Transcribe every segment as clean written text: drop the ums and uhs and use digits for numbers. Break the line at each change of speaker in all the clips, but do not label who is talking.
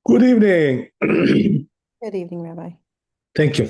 Good evening.
Good evening, Rabbi.
Thank you.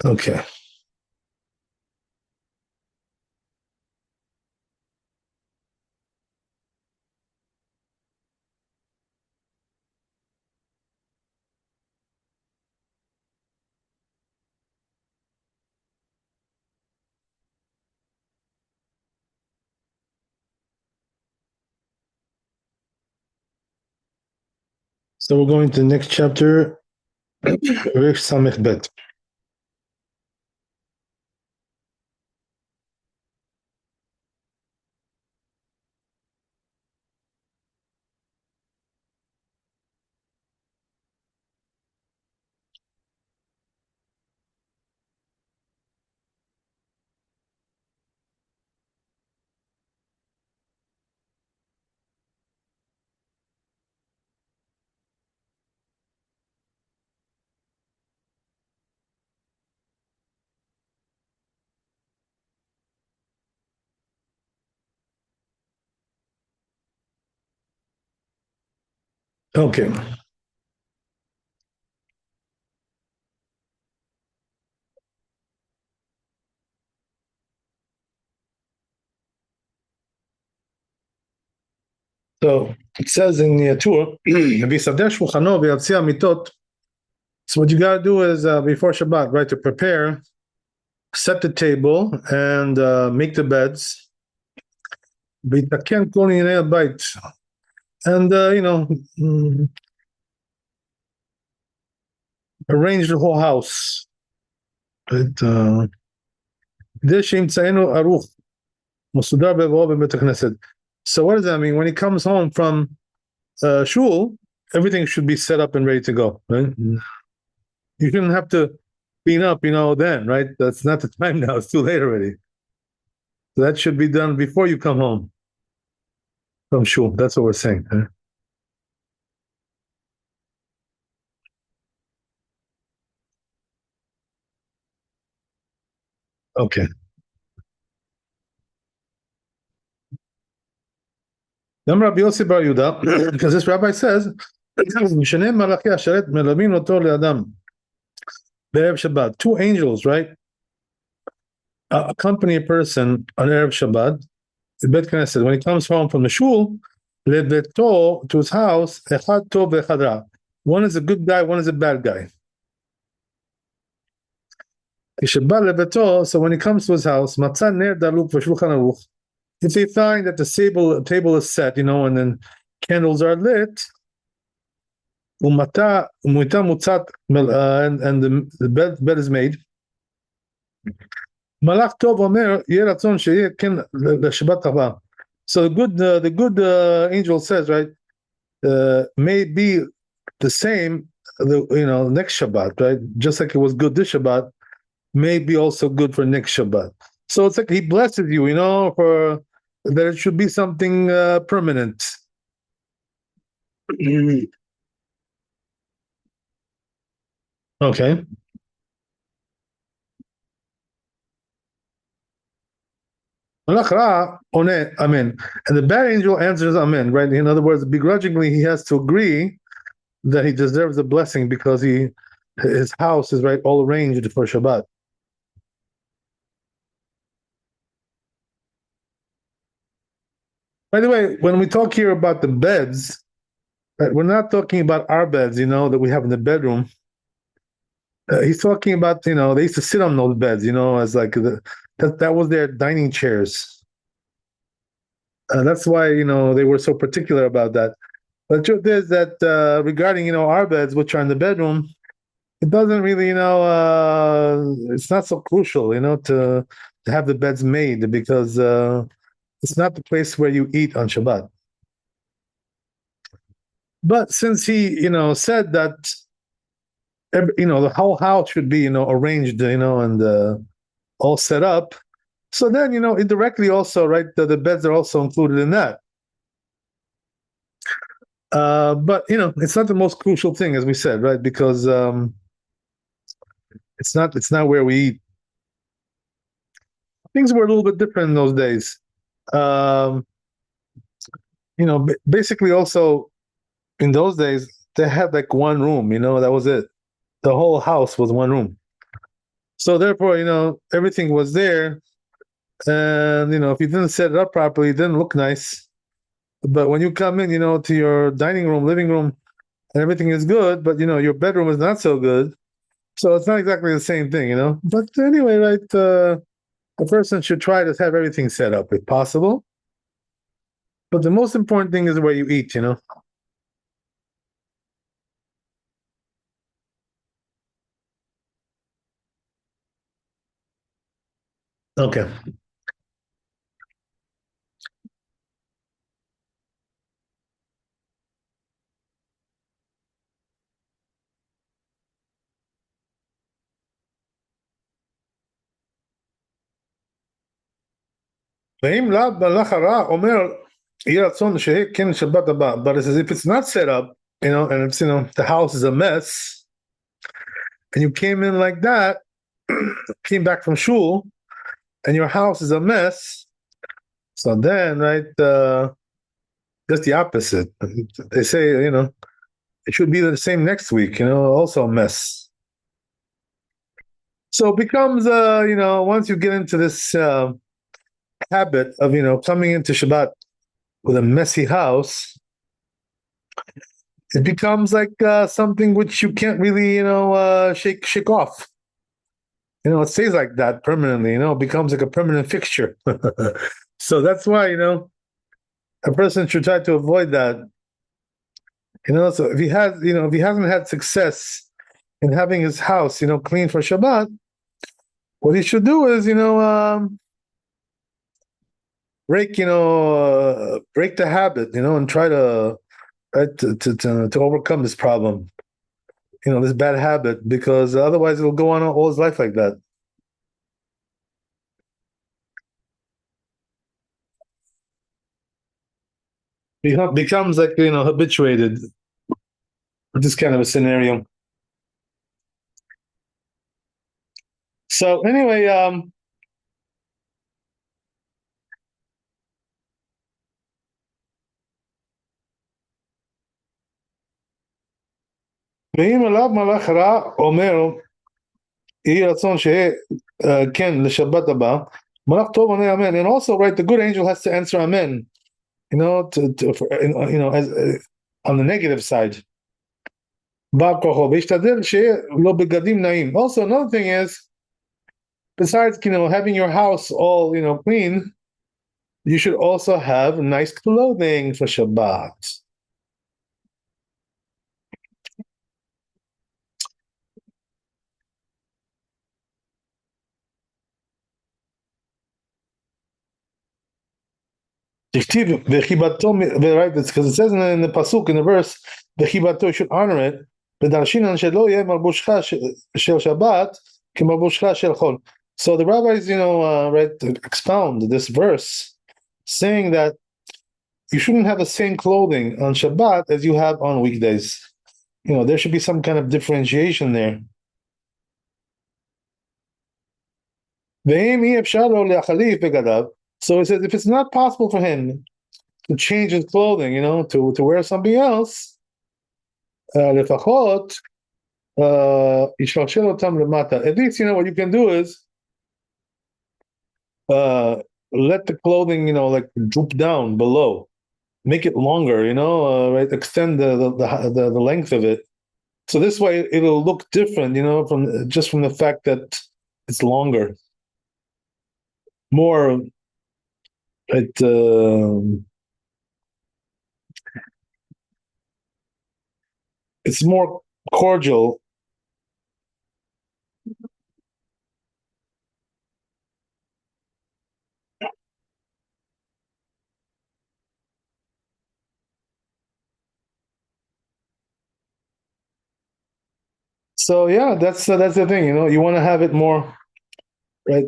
Okay. So we're going to the next chapter, Rish Samech Bet. Okay. So it says in the tour, ויסדר שולחנו ויציע מיטות. So what you got to do is before Shabbat, right, to prepare, set the table and make the beds. ויתקן כל ענייני הבית. And, arrange the whole house. כדי שימצאנו ערוך, מסודר בבואו בבית הכנסת. So what does that mean? When he comes home from shul, everything should be set up and ready to go, right? You shouldn't have to clean up, then, right? That's not the time now. It's too late already. So that should be done before you come home from shul. That's what we're saying. Huh? Okay. Rabbi Yosef bar Yehuda, because this rabbi says, משנה מלאכי השרת מלווים אותו לאדם בערב Shabbat. Two angels, right? Accompany a person on Erev Shabbat. Bet Knesset. When he comes home from the shul, lebeto, to his house, echad tov ve'echad ra. One is a good guy, one is a bad guy. So when he comes to his house, matzah ner daluk v'shulchan aruch. If they find that the table is set, and then candles are lit, and the bed is made. Malach tov omer yeh ratzon sheyeh ken l'shabbat haba. So the good angel says, right, may be the same, next Shabbat, right? Just like it was good this Shabbat, may be also good for next Shabbat. So it's like he blesses you, for that it should be something permanent. Okay. Amen. And the bad angel answers amen, right? In other words, begrudgingly, he has to agree that he deserves a blessing because his house is, right, all arranged for Shabbat. By the way, when we talk here about the beds, we're not talking about our beds, that we have in the bedroom. He's talking about, they used to sit on those beds, as like that was their dining chairs. That's why, they were so particular about that. But the truth is that regarding, our beds, which are in the bedroom, it doesn't really, it's not so crucial, to have the beds made because it's not the place where you eat on Shabbat. But since he, said that, the whole house should be, arranged, and all set up, so then, indirectly also, right, the beds are also included in that. But it's not the most crucial thing, as we said, right? Because it's not where we eat. Things were a little bit different in those days. Um, basically, also in those days they had like one room. That was it. The whole house was one room. So therefore, everything was there, and if you didn't set it up properly, it didn't look nice. But when you come in, to your dining room, living room, and everything is good, but your bedroom is not so good. So it's not exactly the same thing. But anyway, right, a person should try to have everything set up if possible. But the most important thing is where you eat. Okay. ואם לאו מלאך הרע אומר, יהי רצון שיהיה כן שבת הבא. But it's as if it's not set up, and it's, the house is a mess, and you came in like that, came back from shul, and your house is a mess, so then, right, just the opposite. They say, it should be the same next week, also a mess. So it becomes, once you get into this habit of, coming into Shabbat with a messy house, it becomes like something which you can't really, shake off. It stays like that permanently. It becomes like a permanent fixture. So that's why, a person should try to avoid that. So if if he hasn't had success in having his house, clean for Shabbat, what he should do is, break the habit, and try to to overcome this problem, this bad habit, because otherwise it'll go on all his life like that. Becomes like, habituated with this kind of a scenario. So anyway, ואם עליו מלאך רע אומר, יהי רצון שיהיה כן לשבת הבא, מלאך טוב עונה amen. And also, right, the good angel has to answer amen, as on the negative side. וישתדל שיהיה לו בגדים נעים. Also, another thing is, besides, having your house all, clean, you should also have nice clothing for Shabbat. Right, because it says in the pasuk, in the verse, you should honor it. So the rabbis, right, expound this verse, saying that you shouldn't have the same clothing on Shabbat as you have on weekdays. There should be some kind of differentiation there. So it says, if it's not possible for him to change his clothing, to wear something else, at least, what you can do is let the clothing, like droop down below, make it longer, right? Extend the length of it. So this way it'll look different, from the fact that it's longer, more it it's more cordial. So yeah, that's the thing, you want to have it more, right,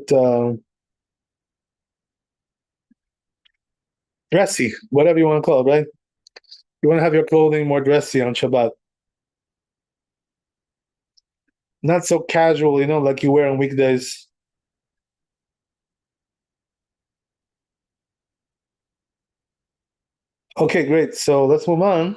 dressy, whatever you want to call it, right? You want to have your clothing more dressy on Shabbat, not so casual, like you wear on weekdays. Okay, great. So let's move on.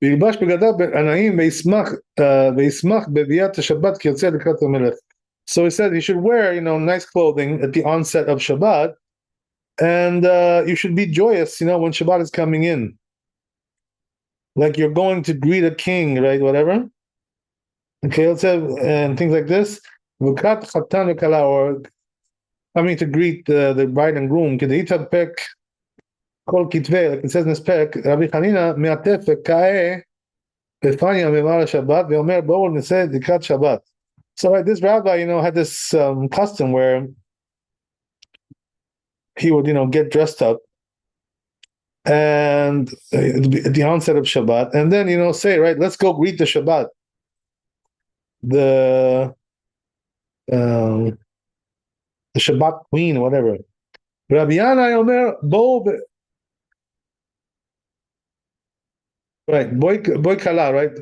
וילבש בגדיו עניים וישמח בביאת השבת כי יוצא לקראת המלך. So he said he should wear, nice clothing at the onset of Shabbat, and you should be joyous, when Shabbat is coming in. Like you're going to greet a king, right? Whatever. Okay, let's have, and things like this. Or coming to greet the bride and groom. Like it says in this pack, Rabbi Hanina me'atef v'ka'eh b'fanya memar Shabbat ve'omer bo'ol neseh dikat Shabbat. So right, this rabbi, had this custom where he would, get dressed up and at the onset of Shabbat, and then, say, right, let's go greet the Shabbat. The Shabbat queen, whatever. Rabbi Yana Omer bo'ol. Right, boy kala, right?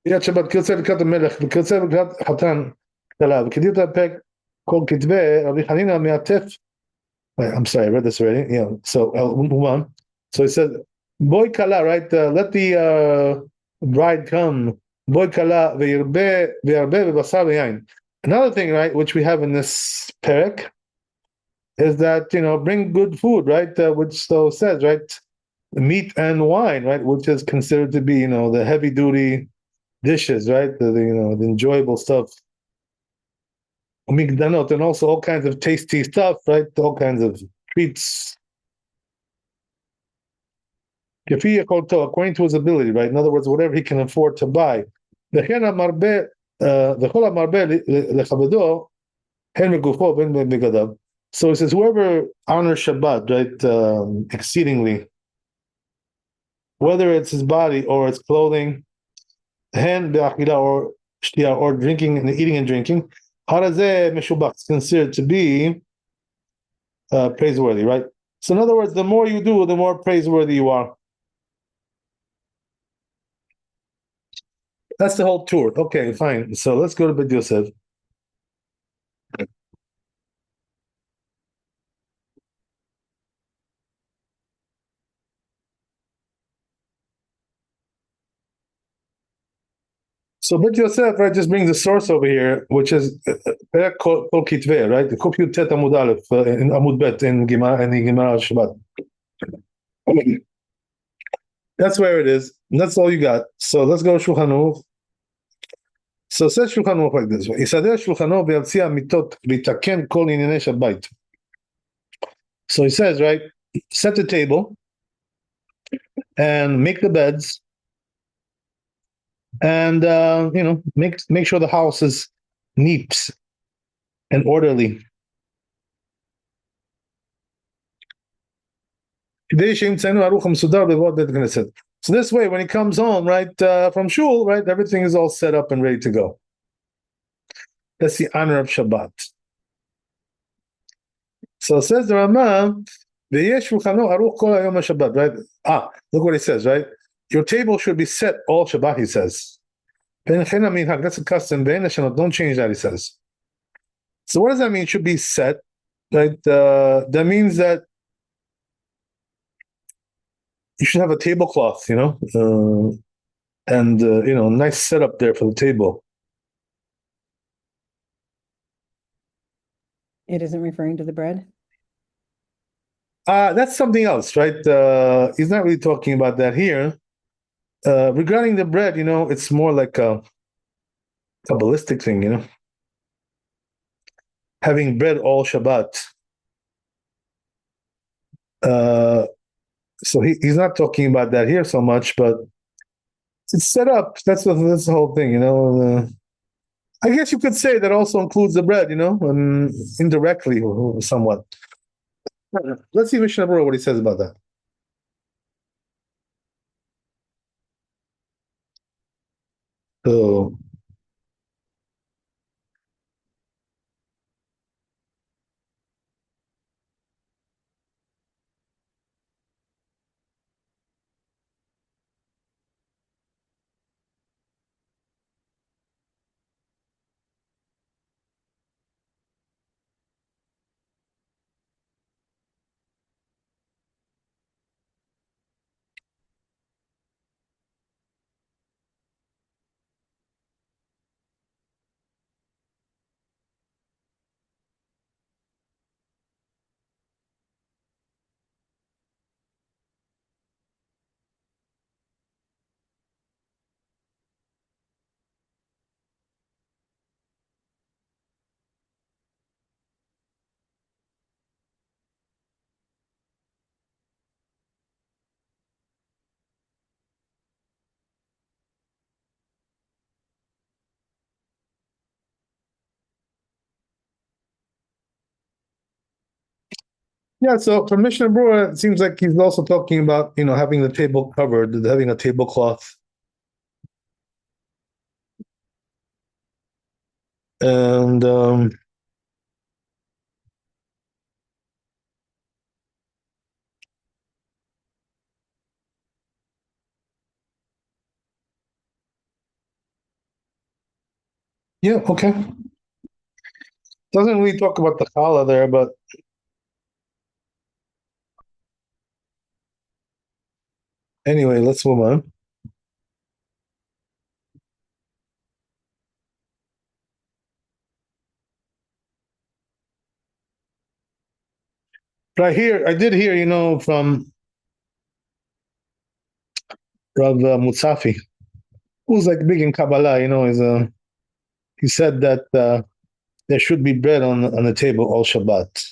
קריאת שבת קרצה לקראת המלך וקרצה לקראת חתן כלה וכדאית הפק כל כתבי רבי חנינא מעטף. I'm sorry, I read this already. Yeah, so I'll move on. So he said, boy kala, right? Let the bride come. Boy kala ve'yirbe v'basar v'yain. Another thing, right, which we have in this perek is that, bring good food, right? Which so says, right, meat and wine, right, which is considered to be, the heavy duty dishes, right? The enjoyable stuff. And also all kinds of tasty stuff, right? All kinds of treats. According to his ability, right? In other words, whatever he can afford to buy. So he says, whoever honors Shabbat, right, exceedingly, whether it's his body or its clothing, or drinking and eating and drinking, it's considered to be praiseworthy, right? So in other words, the more you do, the more praiseworthy you are. That's the whole tour. Okay, fine. So let's go to Bet Yosef. So Bet Yosef, right, just brings the source over here, which is Perek Kol Kitveh, right? The Kuf Yud Tet Amud Aleph in Amud Bet in Gemara Shabbat. That's where it is. And that's all you got. So let's go to Shulchan Aruch. So says Shulchan Aruch like this: Yisadeh Shulchano v'yaltzia mitot v'yitaken kol inyanei Shabbat. So he says, right, set the table and make the beds, and make sure the house is neat and orderly. So this way, when he comes home, right, from shul, right, everything is all set up and ready to go. That's the honor of Shabbat. So it says the Rama, right? Look what he says, right? your table should be set all Shabbat, he says. That's a custom. Don't change that, he says. So what does that mean? It should be set, right? That means that you should have a tablecloth, and nice setup there for the table.
It isn't referring to the bread?
That's something else, right? He's not really talking about that here. Regarding the bread, it's more like a Kabbalistic thing, having bread all Shabbat. So he's not talking about that here so much, but it's set up. That's the whole thing, I guess you could say that also includes the bread, indirectly or somewhat. Let's see Mishnah Berurah what he says about that. So yeah, so for Mishnah Berurah, it seems like he's also talking about having the table covered, having a tablecloth, and yeah, okay. Doesn't really talk about the challah there, but anyway, let's move on. But I did hear, from Rav Mutsafi, who's like big in Kabbalah, he said that there should be bread on the table all Shabbat,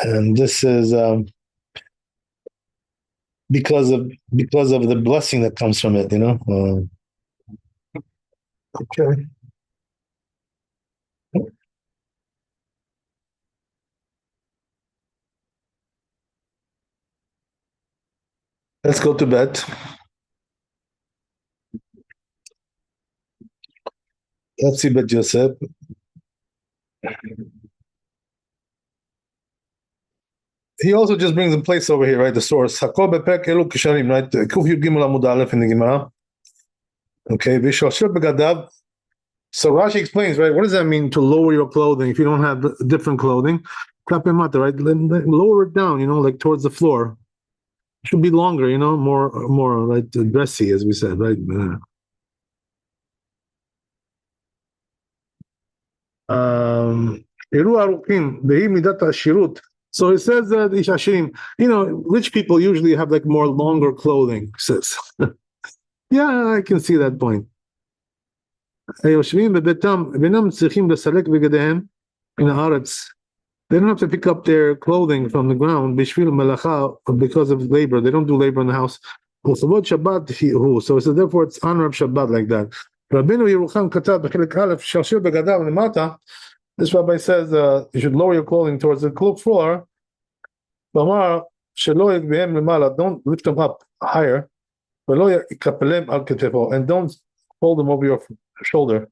and this is because of the blessing that comes from it, Okay. Let's go to bed. Let's see Bet Yosef. He also just brings in place over here, right? The source. Hakol bepek elu kisharim, right? Kuf Yud Gimel Amud Aleph in the Gemara. Okay. V'shosher begadav. So Rashi explains, right? What does that mean to lower your clothing if you don't have different clothing? Klape mata, right? Lower it down, like towards the floor. It should be longer, more right, dressy, as we said, right? So it says that rich people usually have like more longer clothing. Says, yeah, I can see that point. They don't have to pick up their clothing from the ground because of labor. They don't do labor in the house. So therefore it's honor of Shabbat like that. This rabbi says you should lower your clothing towards the floor. Don't lift them up higher. And don't hold them over your shoulder.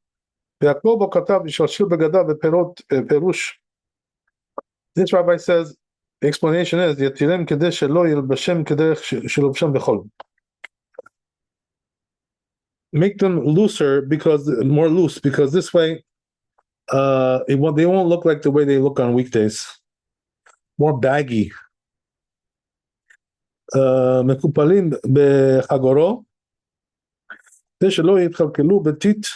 This rabbi says The explanation is יתירם כדי שלא ילבשם כדרך שלובשם בחול. Make them looser because more loose because this way they won't look like the way they look on weekdays. More baggy. מקופלים בחגורו כדי שלא יתחלקלו בטיט.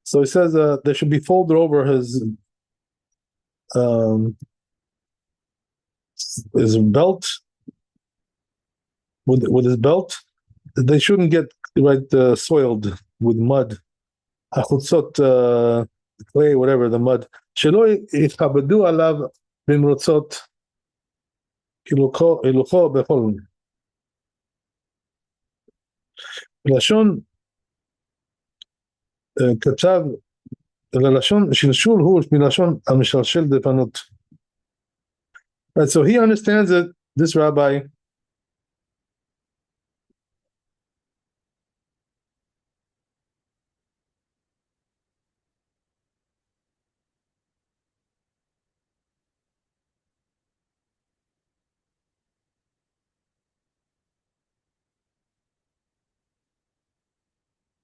So he says they should be folded over his belt with his belt. They shouldn't get soiled with mud. החוצות, clay, whatever, the mud. שלא יתכבדו עליו במרוצות הילוכו בחול. לשון כתב ללשון שלשול הוא מלשון המשלשל דפנות. Right, so he understands that this rabbi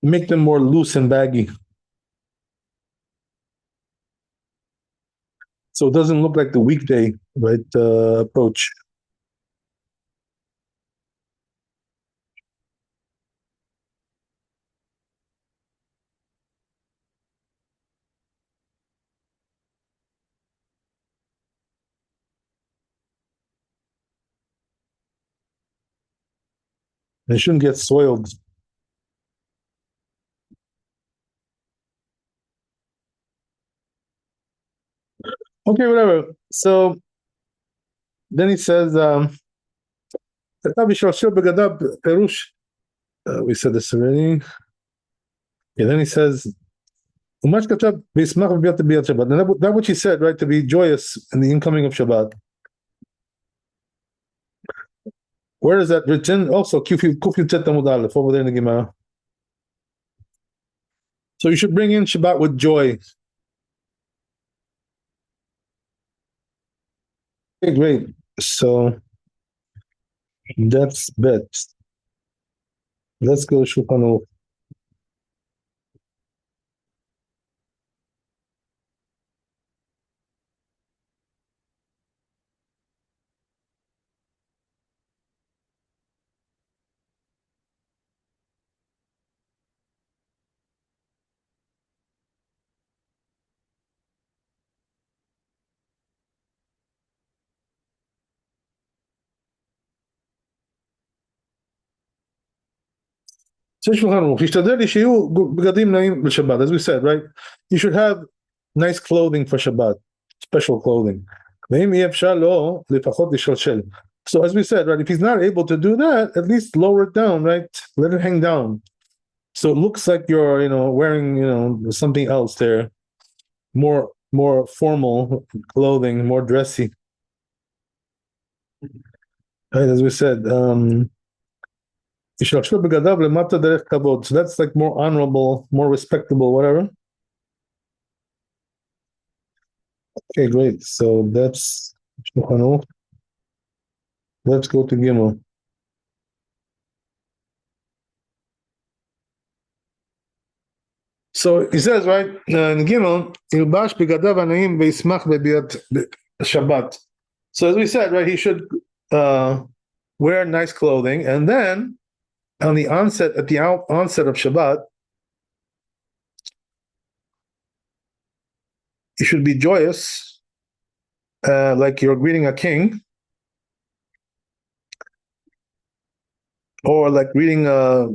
make them more loose and baggy. So it doesn't look like the weekday, approach. They shouldn't get soiled. Okay, whatever. So then he says, we said this already. And then he says, that which he said, right, to be joyous in the incoming of Shabbat. Where is that written? Also, Kuf Yutet Amud Aleph, over there in the Gemara. So you should bring in Shabbat with joy. Okay, great. So that's bet. Let's go to Shulchan Aruch. As we said, right? You should have nice clothing for Shabbat, special clothing. So as we said, right, if he's not able to do that, at least lower it down, right? Let it hang down. So it looks like you're, wearing, something else there. More formal clothing, more dressy. Right, as we said, so that's like more honorable, more respectable, whatever. Okay, great. So that's let's go to Gimel. So he says, right, in Gimel, Ilbash bigadav anayim veismach bebiat Shabbat. So as we said, right, he should wear nice clothing, and then at the onset of Shabbat, you should be joyous, like you're greeting a king, or like greeting a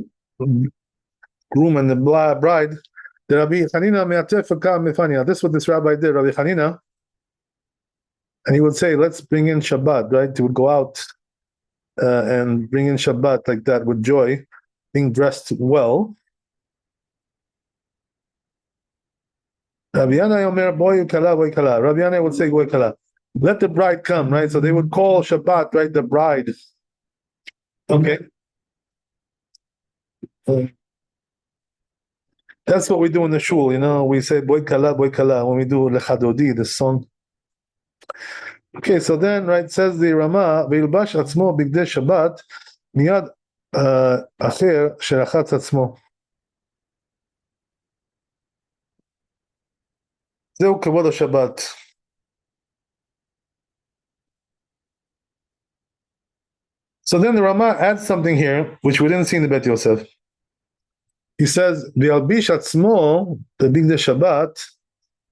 groom and the bride. Rabbi Chanina, this is what this rabbi did, Rabbi Chanina, and he would say, let's bring in Shabbat, right? He would go out and bring in Shabbat like that with joy, being dressed well. Rabbi Yana would say, boy kala. Let the bride come, right? So they would call Shabbat, right, the bride. Okay. That's what we do in the shul, we say boy kala when we do Lechadodi, the song. Okay, so then, right, says the Rama, וילבש עצמו בגדי שבת, מיד אחר שרחץ עצמו. זהו כבוד השבת. So then the Rama adds something here, which we didn't see in the Bet Yosef. He says, וילביש עצמו בבגדי שבת,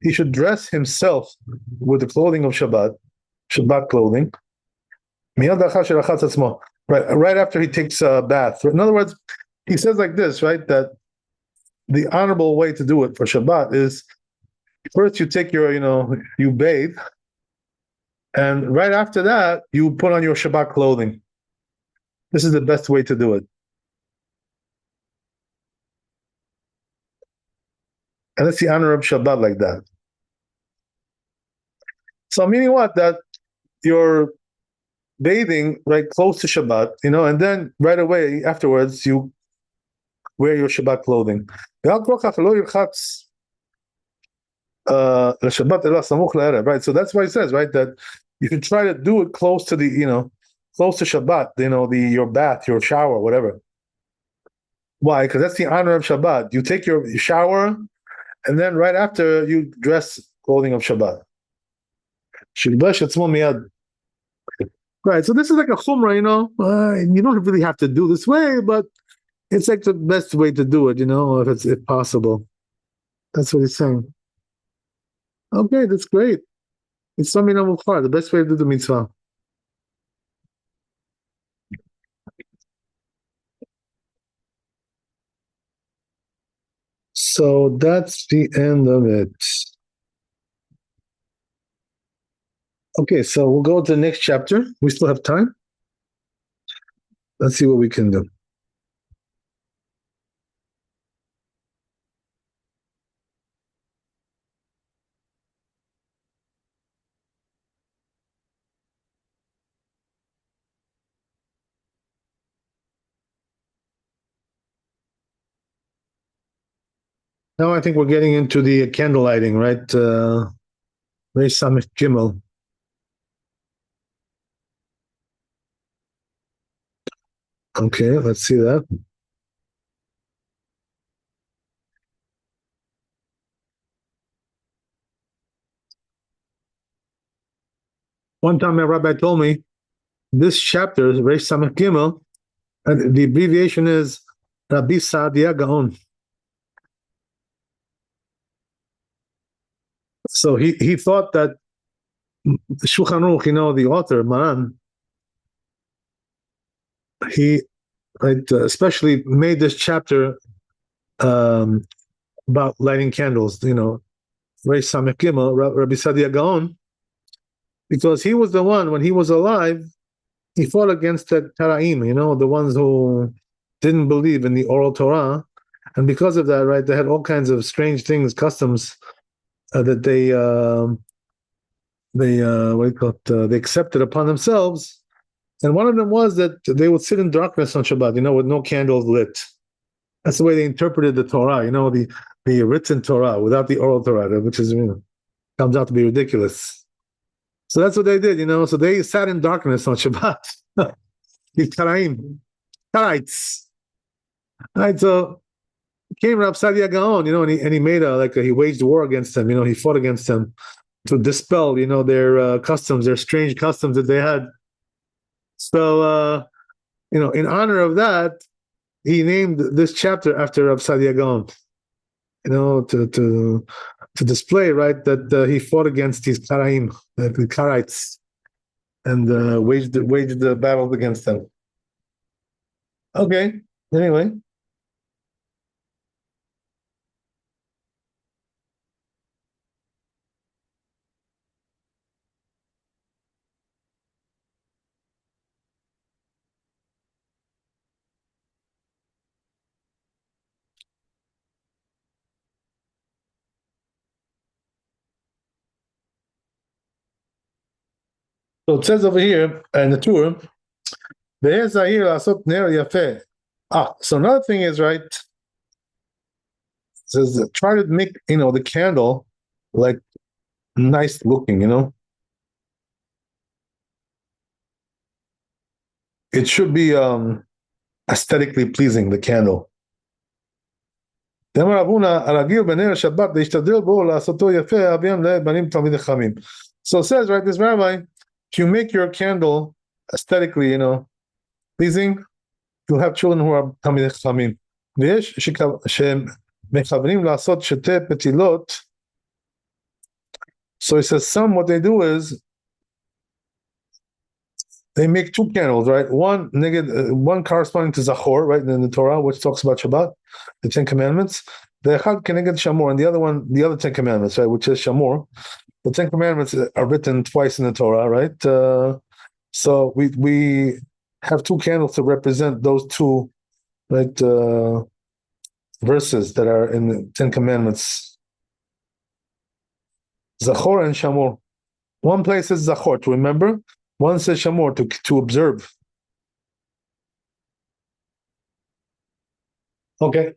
he should dress himself with the clothing of Shabbat clothing. מיד אחר שרחץ עצמו. Right after he takes a bath. In other words, he says like this, right, that the honorable way to do it for Shabbat is first you take your, you bathe, and right after that, you put on your Shabbat clothing. This is the best way to do it. And that's the honor of Shabbat like that. So meaning what? That you're bathing right close to Shabbat, and then right away afterwards you wear your Shabbat clothing. Right, so that's why he says, right, that you should try to do it close to close to Shabbat, your bath, your shower, whatever. Why? Because that's the honor of Shabbat. You take your shower, and then right after you dress clothing of Shabbat. Right, so this is like a chumrah, you don't really have to do this way, but it's like the best way to do it, if possible. That's what he's saying. Okay, that's great. It's the best way to do the mitzvah. So that's the end of it. Okay, so we'll go to the next chapter. We still have time. Let's see what we can do. Now I think we're getting into the candle lighting, right? Very Samich Gimel. Okay, let's see that. One time my rabbi told me this chapter is Reish Samich Gimel, and the abbreviation is Rabbi Saadia Gaon. So he thought that Shulchan Aruch, the author, Maran, he especially made this chapter about lighting candles, Reish Samich Gimel, Rabbi Saadia Gaon, because he was the one, when he was alive, he fought against the Taraim, the ones who didn't believe in the oral Torah. And because of that, right, they had all kinds of strange things, customs that they accepted upon themselves. And one of them was that they would sit in darkness on Shabbat, with no candles lit. That's the way they interpreted the Torah, the written Torah without the oral Torah, which is, comes out to be ridiculous. So that's what they did, So they sat in darkness on Shabbat. These Karaites. Right, so came Rab Saadia Gaon, and he made he waged war against them. He fought against them to dispel, their customs, their strange customs that they had. So, in honor of that, he named this chapter after Rab Saadia Gaon. To display, right, that he fought against these Karaim, the Karaites, and waged the battle against them. Okay, anyway. So it says over here in the tour, so another thing is, right, it says try to make, the candle like nice looking, it should be aesthetically pleasing, the candle. So it says, right, this rabbi, if you make your candle aesthetically, pleasing, you'll have children who are Talmidei Chachamim. ויש שהם מכוונים לעשות שתי פתילות. So he says, some, what they do is, they make two candles, right? One corresponding to Zachor, right, in the Torah, which talks about Shabbat, the Ten Commandments. The Echad Keneged Shamor, and the other one, the other Ten Commandments, right, which is Shamor. The Ten Commandments are written twice in the Torah, right? So we have two candles to represent those two, right, verses that are in the Ten Commandments. Zachor and Shamor. One place is Zachor, to remember. One says Shamor, to observe. Okay.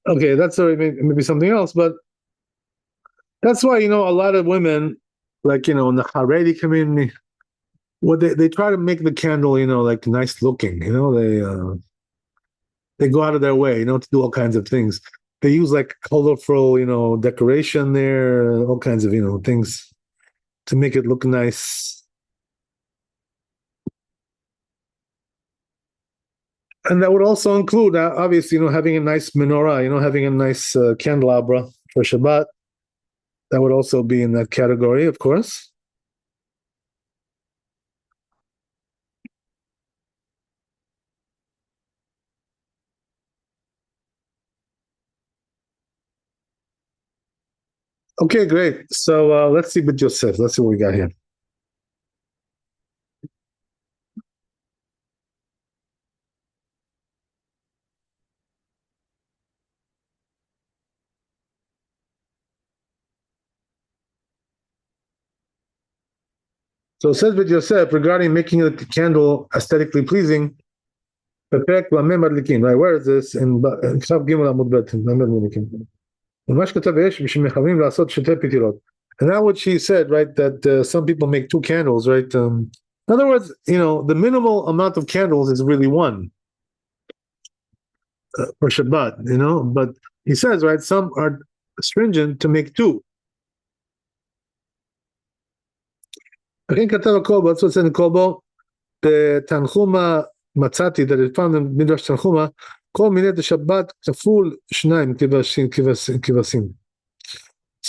Okay, that's already maybe something else, but that's why, a lot of women, like, in the Haredi community, they try to make the candle, like nice looking, they go out of their way, to do all kinds of things. They use like colorful, decoration there, all kinds of, things to make it look nice. And that would also include, obviously, having a nice menorah, having a nice candelabra for Shabbat. That would also be in that category, of course. Okay, great. So let's see with Yosef. Let's see what we got here. So it says with Yosef regarding making the candle aesthetically pleasing. Right? Where is this? In Chav Gimel Amud Bet. And that what she said, right? That some people make two candles, right? In other words, the minimal amount of candles is really one for Shabbat, But he says, right, some are stringent to make two. That's what's in the Kobo. The Tanchuma Matzati that is found in Midrash Tanchuma. So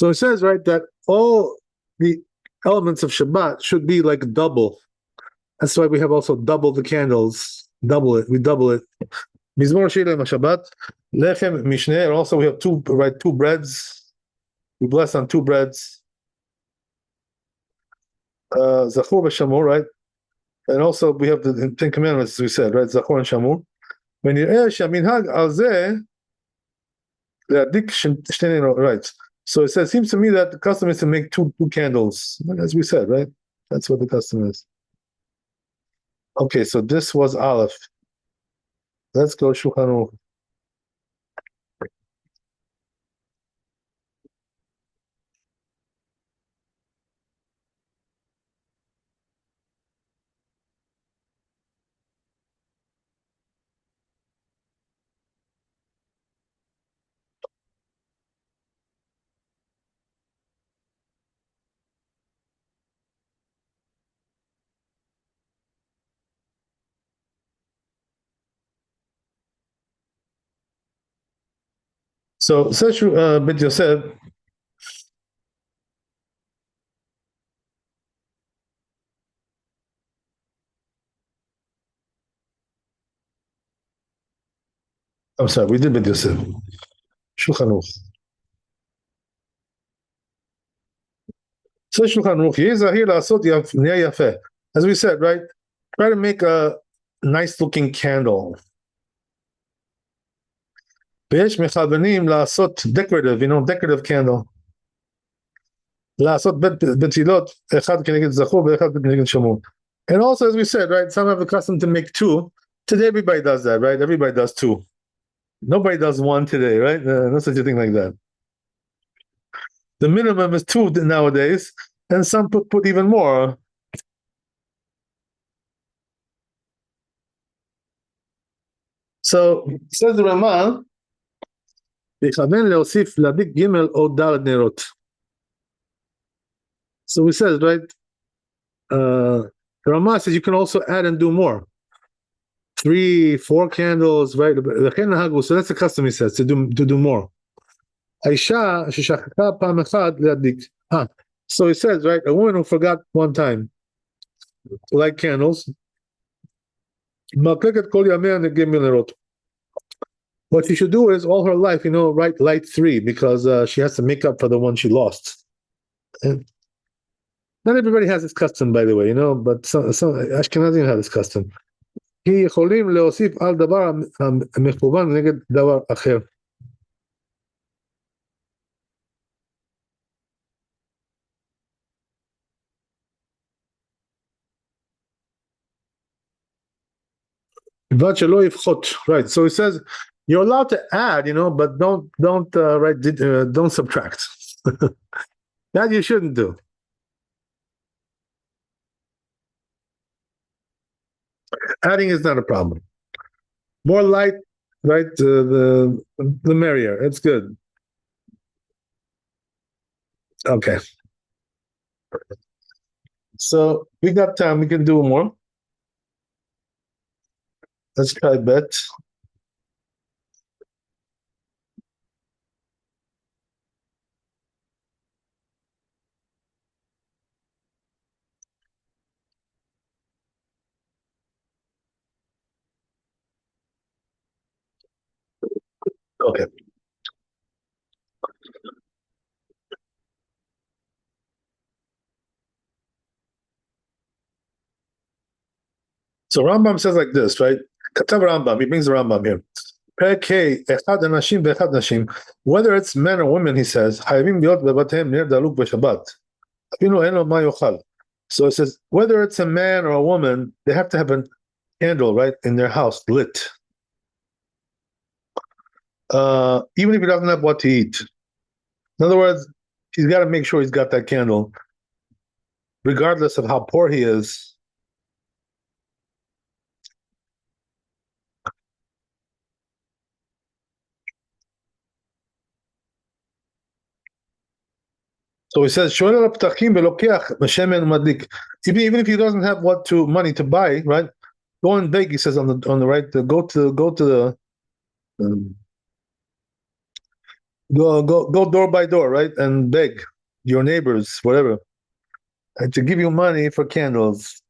it says, right, that all the elements of Shabbat should be like double. That's why we have also double the candles. We double it. Mizmor Shilem Shabbat, Lechem Mishneh, and also we have two breads. We bless on two breads. Zachor v'Shamor, right? And also we have the Ten Commandments, as we said, right? Zachor and Shamor. When you shaminhag al zeh, right? So it says, seems to me that the custom is to make two candles, as we said, right? That's what the custom is. Okay, so this was Aleph. Let's go Shulchan Aruch. So says Bit Yosef. I'm sorry, we did Bit Yosef. Shulchan Aruch. So Shulchan Aruch, as we said, right? Try to make a nice looking candle. ויש מכוונים לעשות decorative candle. לעשות בתילות, אחד כנגד זכור ואחד כנגד שמור. And also, as we said, right, some have the custom to make two. Today, everybody does that, right? Everybody does two. Nobody does one today, right? No such a thing like that. The minimum is two nowadays. And some put even more. So says the Ramah, "V'chaven leosif ladik gimel o daled nerot." So he says, right? The Ramah says you can also add and do more. 3, 4 candles, right? So that's the custom, he says, to do more. Aisha sheshachata pam echad leadik. So he says, right? A woman who forgot one time to light candles. What she should do is all her life, light 3 because she has to make up for the one she lost. And not everybody has this custom, by the way, but some Ashkenazim have this custom. כי יכולים להוסיף על דבר המכוון נגד דבר אחר. בלבד שלא יפחות. Right, so he says you're allowed to add, but don't subtract. That you shouldn't do. Adding is not a problem. More light, right? The merrier. It's good. Okay. So we got time. We can do more. Let's try bet. Okay. So Rambam says like this, right? Katav Rambam, he brings the Rambam here. Whether it's men or women, he says, so it says, whether it's a man or a woman, they have to have a candle, right, in their house, lit. Even if he doesn't have what to eat. In other words, he's got to make sure he's got that candle, regardless of how poor he is. So he says, even if he doesn't have money to buy, right? Go and beg. He says on the right, go to the go door by door, right, and beg your neighbors, whatever, and to give you money for candles.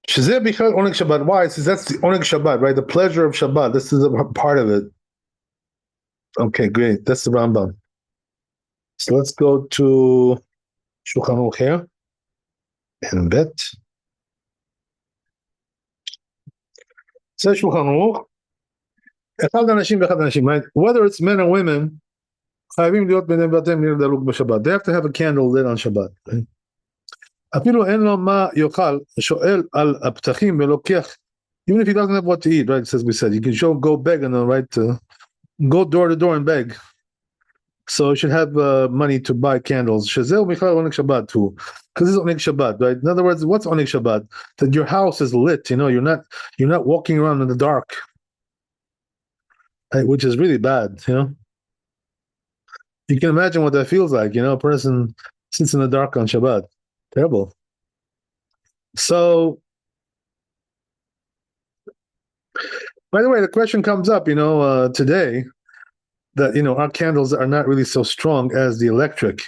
Shazeh Bichal Oneg Shabbat. Why? It says that's the Oneg Shabbat, right? The pleasure of Shabbat. This is a part of it. Okay, great. That's the Rambam. So let's go to Shulchan Aruch here and bet. Says Shulchan Aruch, right? Whether it's men or women, they have to have a candle lit on Shabbat. Right? Even if he doesn't have what to eat, right? As we said, you can go beg and right to go door to door and beg. So you should have money to buy candles. Shazel Michal Oneg Shabbat too, because it's Oneg Shabbat, right? In other words, what's Oneg Shabbat? That your house is lit. You're not walking around in the dark, right? Which is really bad. You can imagine what that feels like. A person sits in the dark on Shabbat. Terrible. So, by the way, the question comes up, today that, our candles are not really so strong as the electric.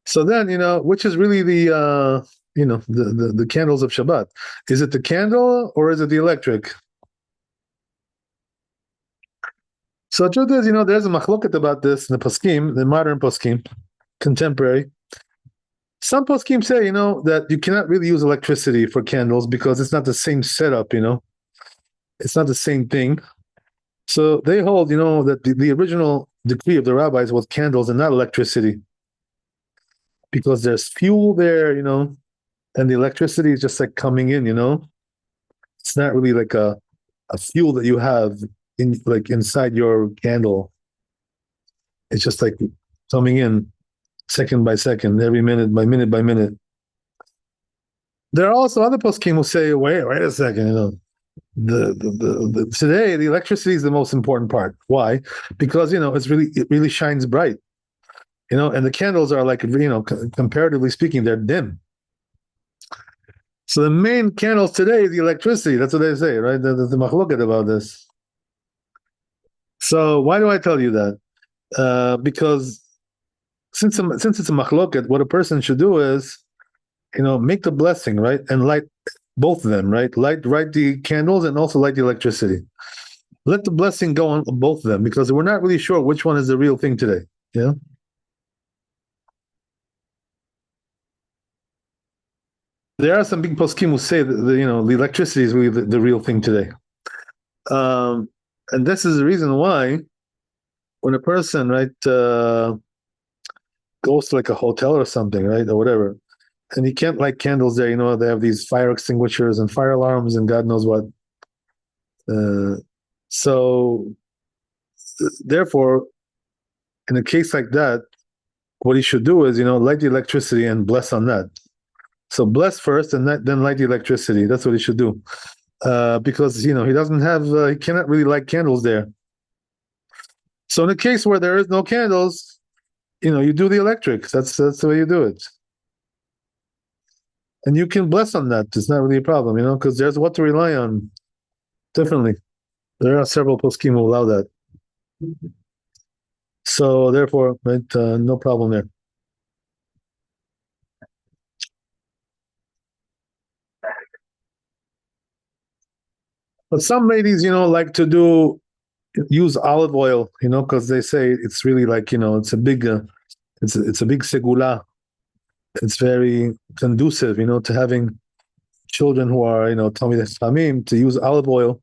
So then, which is really the candles of Shabbat? Is it the candle or is it the electric? So the truth is, there's a machloket about this in the poskim, the modern poskim, contemporary. Some poskim say, that you cannot really use electricity for candles because it's not the same setup, It's not the same thing. So they hold, that the original decree of the rabbis was candles and not electricity. Because there's fuel there, and the electricity is just like coming in, it's not really like a fuel that you have inside your candle. It's just like coming in second by second, every minute by minute by minute. There are also other poskim who say, wait a second, today the electricity is the most important part. Why? Because it really shines bright, and the candles are like comparatively speaking, they're dim. So the main candles today is the electricity. That's what they say, right? There's the machloket about this. So why do I tell you that? Because since it's a machloket, what a person should do is, make the blessing, right, and light both of them, right? Light the candles and also light the electricity. Let the blessing go on both of them, because we're not really sure which one is the real thing today. Yeah. There are some big poskim who say that the electricity is really the real thing today. And this is the reason why when a person, right, goes to like a hotel or something, right, or whatever, and he can't light candles there, they have these fire extinguishers and fire alarms and God knows what. So therefore, in a case like that, what he should do is, light the electricity and bless on that. So bless first and then light the electricity. That's what he should do. Because, he doesn't have, he cannot really light candles there. So in a case where there is no candles, you do the electric. That's the way you do it. And you can bless on that. It's not really a problem, because there's what to rely on. Definitely. There are several poskim who allow that. So therefore, right, no problem there. But some ladies, like to use olive oil, because they say it's really like, it's a big, it's a big segula. It's very conducive, to having children who are, Talmidei Chachamim, to use olive oil.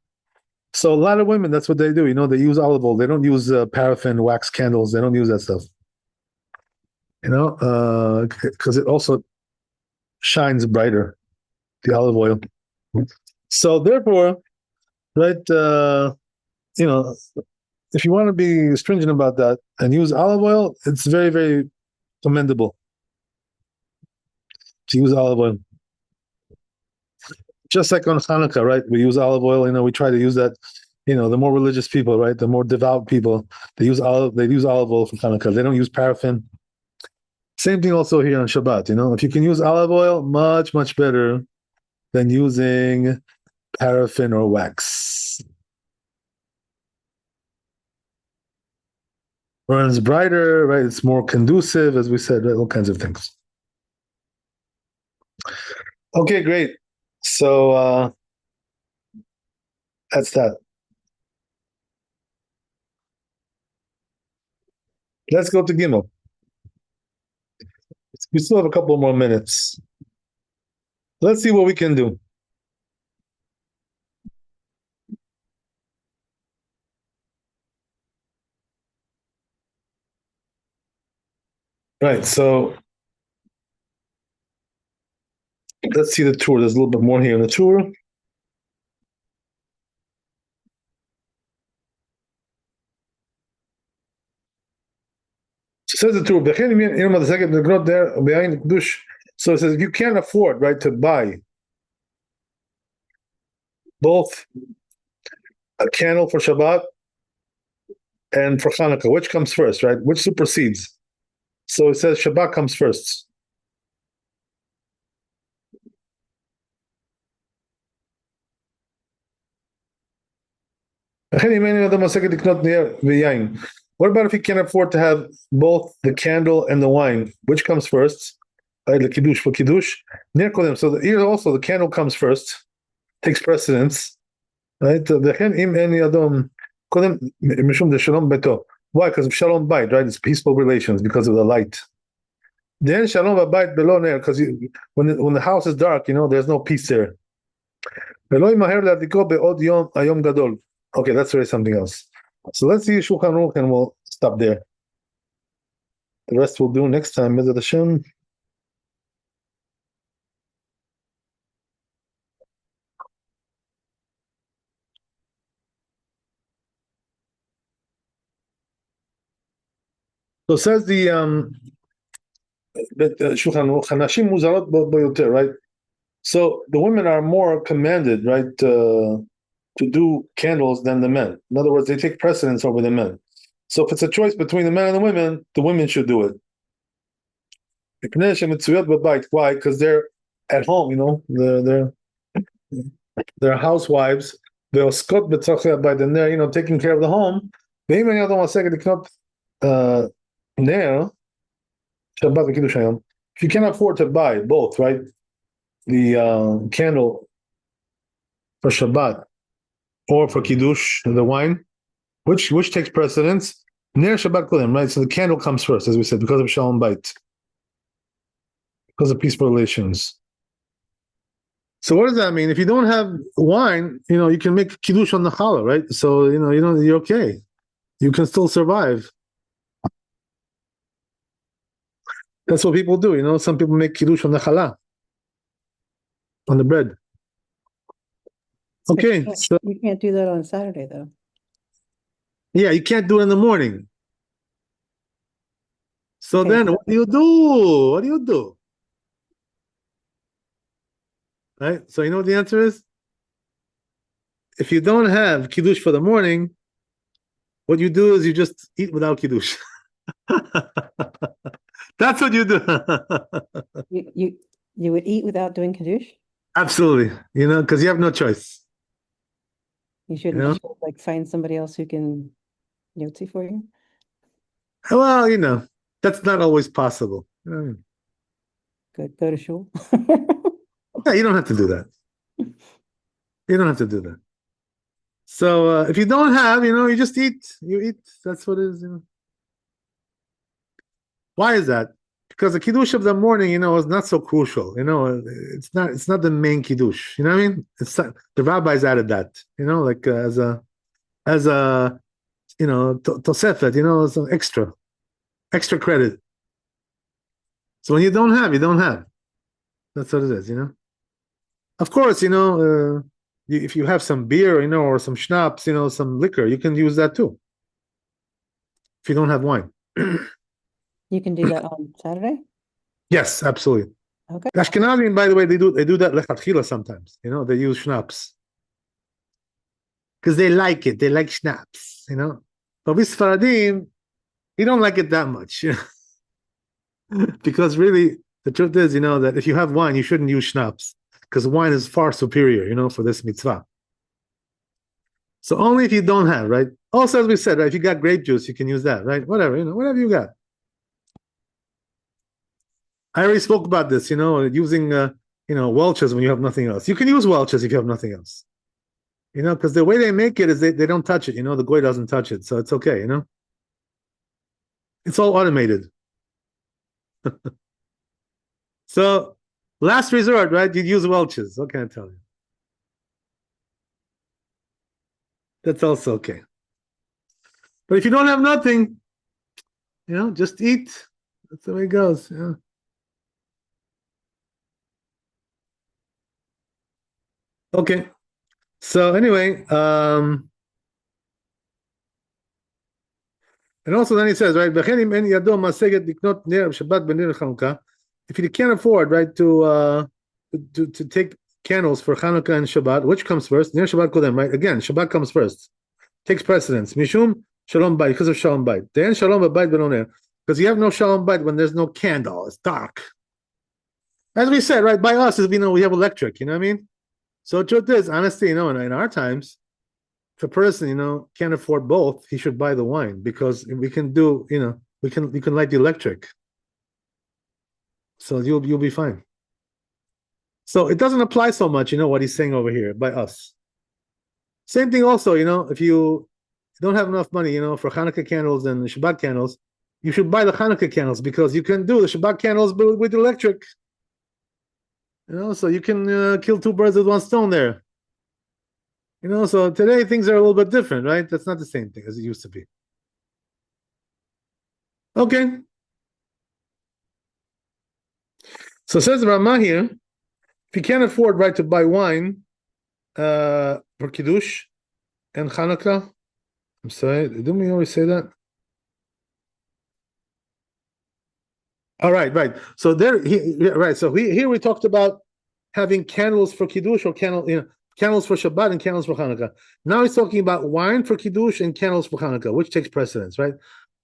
So a lot of women, that's what they do. They use olive oil. They don't use paraffin, wax candles. They don't use that stuff. Because it also shines brighter, the olive oil. So therefore, right, if you want to be stringent about that and use olive oil, it's very, very commendable to use olive oil. Just like on Hanukkah, right? We use olive oil. We try to use that. The more religious people, right? The more devout people, they use olive oil for Hanukkah. They don't use paraffin. Same thing also here on Shabbat. If you can use olive oil, much, much better than using paraffin or wax. Burns brighter, right? It's more conducive, as we said, right? All kinds of things. Okay, great. So that's that. Let's go to Gimel. We still have a couple more minutes. Let's see what we can do. Right, so let's see the tour. There's a little bit more here in the tour. So it says the tour. So it says if you can't afford, right, to buy both a candle for Shabbat and for Hanukkah, which comes first, right? Which supersedes? So it says Shabbat comes first. What about if you can't afford to have both the candle and the wine? Which comes first? The kiddush for kiddush. So here also the candle comes first, takes precedence. Right? Why? Because of shalom bayit, right? It's peaceful relations because of the light. Then shalom bayit below ner, because when the house is dark, there's no peace there. Okay, let's read something else. So let's see Shulchan Aruch and we'll stop there. The rest we'll do next time, Mitzvah Hashem. So says the Shulchan Aruch, "Hanashim muzarot boyoter," right? So the women are more commanded, right, to do candles than the men. In other words, they take precedence over the men. So if it's a choice between the men and the women should do it. Why? Because they're at home, they're housewives. They're scot by the taking care of the home. Ner Shabbat v'Kiddush Hayom. If you can't afford to buy both, right, the candle for Shabbat or for Kiddush, the wine, which takes precedence? Ner Shabbat Kodim, right? So the candle comes first, as we said, because of Shalom Bait, because of peaceful relations. So what does that mean? If you don't have wine, you can make Kiddush on the challah, right? So you're okay. You can still survive. That's what people do. Some people make Kiddush on the challah, on the bread. Okay, so
You can't do that on Saturday, though.
yeah, you can't do it in the morning. So
Okay,
then,
so-
what do you do? What do you do? Right? So you know what the answer is? If you don't have Kiddush for the morning, what you do is you just eat without Kiddush. That's what you do.
You would eat without doing Kiddush?
Absolutely. Because you have no choice.
You shouldn't
Yeah.
just like find somebody else who can yotzi for you?
Well, that's not always possible.
Go to shul.
Yeah, you don't have to do that. You don't have to do that. So if you don't have, you just eat. You eat. That's what it is. Why is that? Because the kiddush of the morning, is not so crucial. It's not the main kiddush. You know what I mean? It's not, the rabbis added that. Like as a tosefet. Some extra credit. So when you don't have, you don't have. That's what it is. Of course, if you have some beer, or some schnapps, some liquor, you can use that too. If you don't have wine.
You can do that on Saturday?
Yes, absolutely.
Okay.
Ashkenazim, by the way, they do that lechatchila sometimes. They use schnapps because they like it. They like schnapps. But with Sfaradim, you don't like it that much. Because really, the truth is, that if you have wine, you shouldn't use schnapps because wine is far superior, for this mitzvah. So only if you don't have, right? Also, as we said, right, if you got grape juice, you can use that, right? Whatever, whatever you got. I already spoke about this, using, Welch's when you have nothing else. You can use Welch's if you have nothing else. Because the way they make it is they don't touch it, the goy doesn't touch it. So it's okay, It's all automated. So last resort, right? You'd use Welch's. What can I tell you? That's also okay. But if you don't have nothing, just eat. That's the way it goes. Yeah. Okay. So anyway, and also then he says, right, if you can't afford, right, to take candles for Hanukkah and Shabbat, which comes first? Ner Shabbat Kodem, right? Again, Shabbat comes first. Takes precedence. Mishum Shalom Bait, because of Shalom Bait. Then Shalom Bait Beloner. Because you have no Shalom Bait when there's no candle. It's dark. As we said, right, by us, we have electric, you know what I mean? So the truth is, honestly, in our times, if a person, can't afford both, he should buy the wine because we can do, you can light the electric. So you'll be fine. So it doesn't apply so much, what he's saying over here by us. Same thing also, if you don't have enough money, for Hanukkah candles and Shabbat candles, you should buy the Hanukkah candles because you can do the Shabbat candles with electric. So you can kill two birds with one stone there. So today things are a little bit different, right? That's not the same thing as it used to be. Okay. So says Ramah here, if you can't afford, right, to buy wine for Kiddush and Hanukkah, I'm sorry, didn't we always say that? All right, right. So right. So here we talked about having candles for kiddush or candles for Shabbat and candles for Hanukkah. Now he's talking about wine for kiddush and candles for Hanukkah, which takes precedence, right?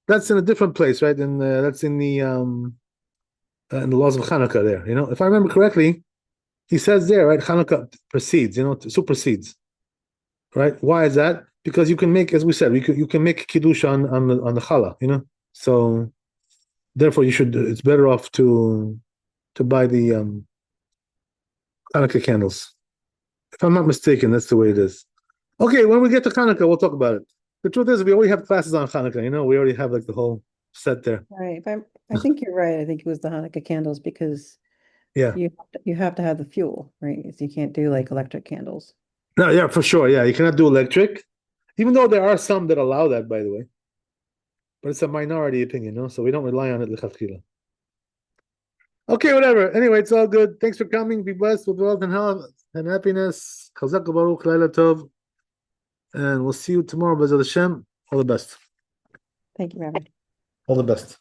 That's in a different place, right? And that's in the laws of Hanukkah. There, if I remember correctly, he says there, right? Hanukkah precedes, supersedes, right? Why is that? Because you can make, as we said, you can make kiddush on the challah, So therefore, it's better off to buy the Hanukkah candles. If I'm not mistaken, that's the way it is. Okay, when we get to Hanukkah, we'll talk about it. The truth is, we already have classes on Hanukkah. We already have like the whole set there.
Right. I think you're right. I think it was the Hanukkah candles because
Yeah.
you have to have the fuel, right? So you can't do like electric candles.
No, yeah, for sure. Yeah, you cannot do electric, even though there are some that allow that, by the way. But it's a minority opinion, so we don't rely on it. Okay, whatever. Anyway, it's all good. Thanks for coming. Be blessed with wealth and health and happiness. Chazak Baruch Laila Tov. And we'll see you tomorrow, B'ezrat Hashem. All the best.
Thank you, Rabbi.
All the best.